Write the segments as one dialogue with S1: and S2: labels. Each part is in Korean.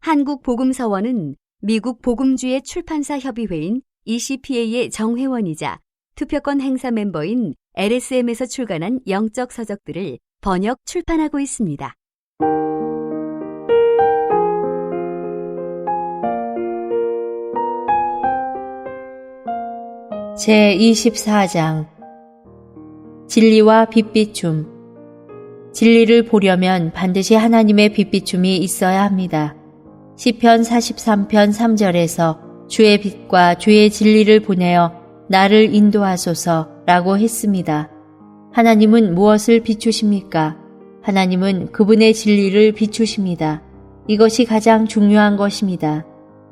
S1: 한국복음서원은 미국 복음주의 출판사 협의회인 ECPA의 정회원이자 투표권 행사 멤버인 LSM에서 출간한 영적 서적들을 번역 출판하고 있습니다.
S2: 제24장 진리와 빛비춤. 진리를 보려면 반드시 하나님의 빛비춤이 있어야 합니다. 시편 43편 3절에서 주의 빛과 주의 진리를 보내어 나를 인도하소서 라고 했습니다. 하나님은 무엇을 비추십니까? 하나님은 그분의 진리를 비추십니다. 이것이 가장 중요한 것입니다.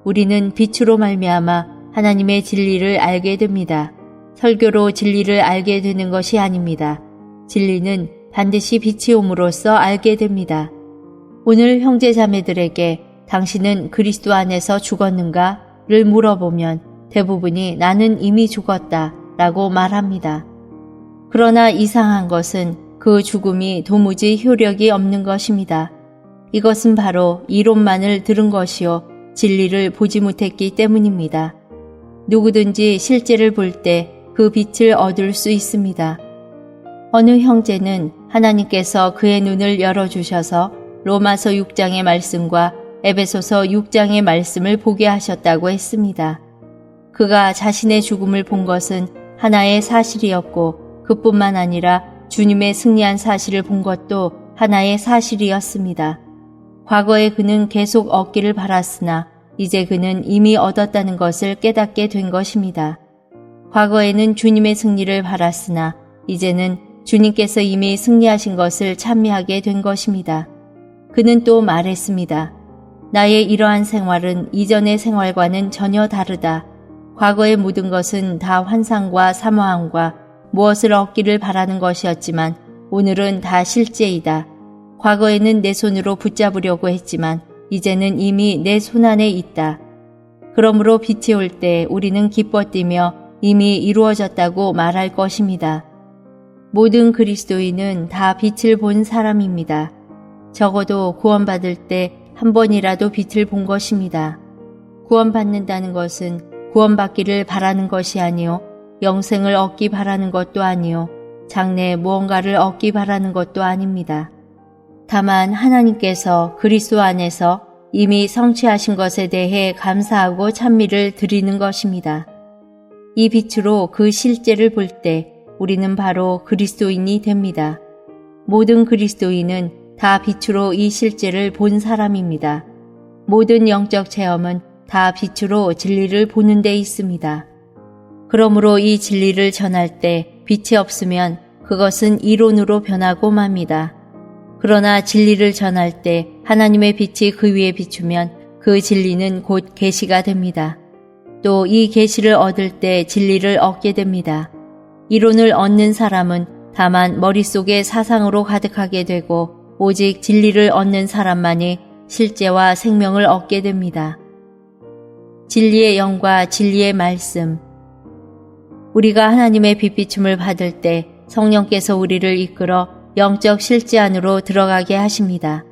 S2: 우리는 빛으로 말미암아 하나님의 진리를 알게 됩니다. 설교로 진리를 알게 되는 것이 아닙니다. 진리는 반드시 빛이 옴으로써 알게 됩니다. 오늘 형제자매들에게 당신은 그리스도 안에서 죽었는가? 를 물어보면 대부분이 나는 이미 죽었다 라고 말합니다. 그러나 이상한 것은 그 죽음이 도무지 효력이 없는 것입니다. 이것은 바로 이론만을 들은 것이요 진리를 보지 못했기 때문입니다. 누구든지 실제를 볼 때 그 빛을 얻을 수 있습니다. 어느 형제는 하나님께서 그의 눈을 열어주셔서 로마서 6장의 말씀과 에베소서 6장의 말씀을 보게 하셨다고 했습니다. 그가 자신의 죽음을 본 것은 하나의 사실이었고 그뿐만 아니라 주님의 승리한 사실을 본 것도 하나의 사실이었습니다. 과거에 그는 계속 얻기를 바랐으나 이제 그는 이미 얻었다는 것을 깨닫게 된 것입니다. 과거에는 주님의 승리를 바랐으나 이제는 주님께서 이미 승리하신 것을 찬미하게 된 것입니다. 그는 또 말했습니다. 나의 이러한 생활은 이전의 생활과는 전혀 다르다. 과거의 모든 것은 다 환상과 사모함과 무엇을 얻기를 바라는 것이었지만 오늘은 다 실제이다. 과거에는 내 손으로 붙잡으려고 했지만 이제는 이미 내 손안에 있다. 그러므로 빛이 올 때 우리는 기뻐 뛰며 이미 이루어졌다고 말할 것입니다. 모든 그리스도인은 다 빛을 본 사람입니다. 적어도 구원받을 때 한 번이라도 빛을 본 것입니다. 구원받는다는 것은 구원받기를 바라는 것이 아니요 영생을 얻기 바라는 것도 아니요 장래에 무언가를 얻기 바라는 것도 아닙니다. 다만 하나님께서 그리스도 안에서 이미 성취하신 것에 대해 감사하고 찬미를 드리는 것입니다. 이 빛으로 그 실제를 볼 때 우리는 바로 그리스도인이 됩니다. 모든 그리스도인은 다 빛으로 이 실제를 본 사람입니다. 모든 영적 체험은 다 빛으로 진리를 보는 데 있습니다. 그러므로 이 진리를 전할 때 빛이 없으면 그것은 이론으로 변하고 맙니다. 그러나 진리를 전할 때 하나님의 빛이 그 위에 비추면 그 진리는 곧 계시가 됩니다. 또 이 계시를 얻을 때 진리를 얻게 됩니다. 이론을 얻는 사람은 다만 머릿속에 사상으로 가득하게 되고 오직 진리를 얻는 사람만이 실제와 생명을 얻게 됩니다. 진리의 영과 진리의 말씀. 우리가 하나님의 빛비춤을 받을 때 성령께서 우리를 이끌어 영적 실제 안으로 들어가게 하십니다.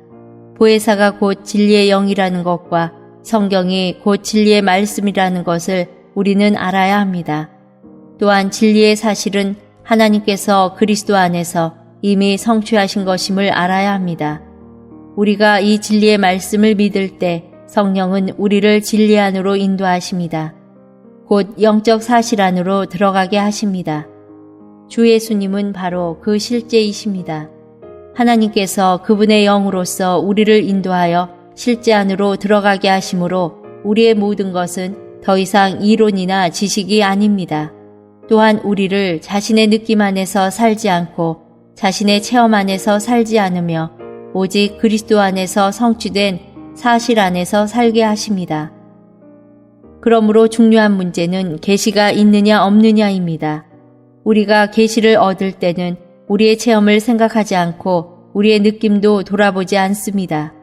S2: 보혜사가 곧 진리의 영이라는 것과 성경이 곧 진리의 말씀이라는 것을 우리는 알아야 합니다. 또한 진리의 사실은 하나님께서 그리스도 안에서 이미 성취하신 것임을 알아야 합니다. 우리가 이 진리의 말씀을 믿을 때 성령은 우리를 진리 안으로 인도하십니다. 곧 영적 사실 안으로 들어가게 하십니다. 주 예수님은 바로 그 실제이십니다. 하나님께서 그분의 영으로서 우리를 인도하여 실제 안으로 들어가게 하심으로 우리의 모든 것은 더 이상 이론이나 지식이 아닙니다. 또한 우리를 자신의 느낌 안에서 살지 않고 자신의 체험 안에서 살지 않으며 오직 그리스도 안에서 성취된 사실 안에서 살게 하십니다. 그러므로 중요한 문제는 계시가 있느냐 없느냐입니다. 우리가 계시를 얻을 때는 우리의 체험을 생각하지 않고 우리의 느낌도 돌아보지 않습니다.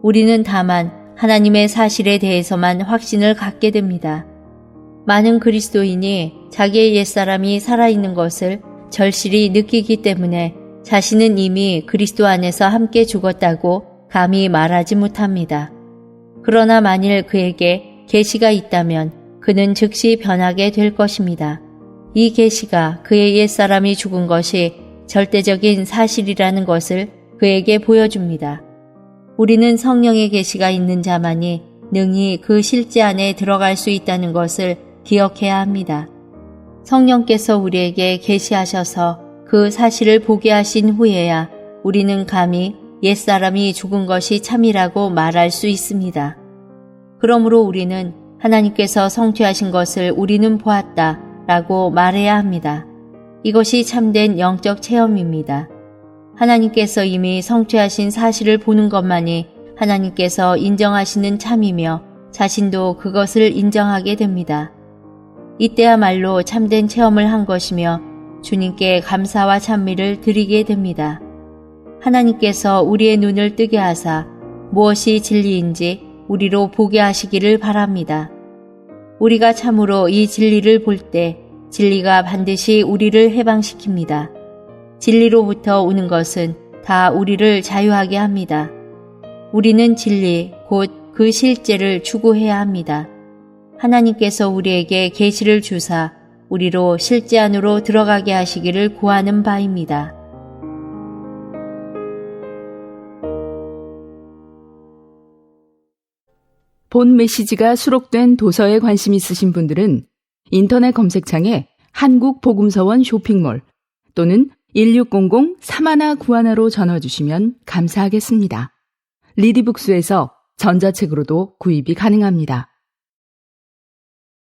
S2: 우리는 다만 하나님의 사실에 대해서만 확신을 갖게 됩니다. 많은 그리스도인이 자기의 옛사람이 살아있는 것을 절실히 느끼기 때문에 자신은 이미 그리스도 안에서 함께 죽었다고 감히 말하지 못합니다. 그러나 만일 그에게 계시가 있다면 그는 즉시 변하게 될 것입니다. 이 계시가 그의 옛사람이 죽은 것이 절대적인 사실이라는 것을 그에게 보여줍니다. 우리는 성령의 계시가 있는 자만이 능히 그 실제 안에 들어갈 수 있다는 것을 기억해야 합니다. 성령께서 우리에게 계시하셔서 그 사실을 보게 하신 후에야 우리는 감히 옛사람이 죽은 것이 참이라고 말할 수 있습니다. 그러므로 우리는 하나님께서 성취하신 것을 우리는 보았다 라고 말해야 합니다. 이것이 참된 영적 체험입니다. 하나님께서 이미 성취하신 사실을 보는 것만이 하나님께서 인정하시는 참이며 자신도 그것을 인정하게 됩니다. 이때야말로 참된 체험을 한 것이며 주님께 감사와 찬미를 드리게 됩니다. 하나님께서 우리의 눈을 뜨게 하사 무엇이 진리인지 우리로 보게 하시기를 바랍니다. 우리가 참으로 이 진리를 볼 때 진리가 반드시 우리를 해방시킵니다. 진리로부터 오는 것은 다 우리를 자유하게 합니다. 우리는 진리, 곧 그 실제를 추구해야 합니다. 하나님께서 우리에게 계시를 주사 우리로 실제 안으로 들어가게 하시기를 구하는 바입니다.
S3: 본 메시지가 수록된 도서에 관심 있으신 분들은 인터넷 검색창에 한국복음서원 쇼핑몰 또는 1600-3191로 전화 주시면 감사하겠습니다. 리디북스에서 전자책으로도 구입이 가능합니다.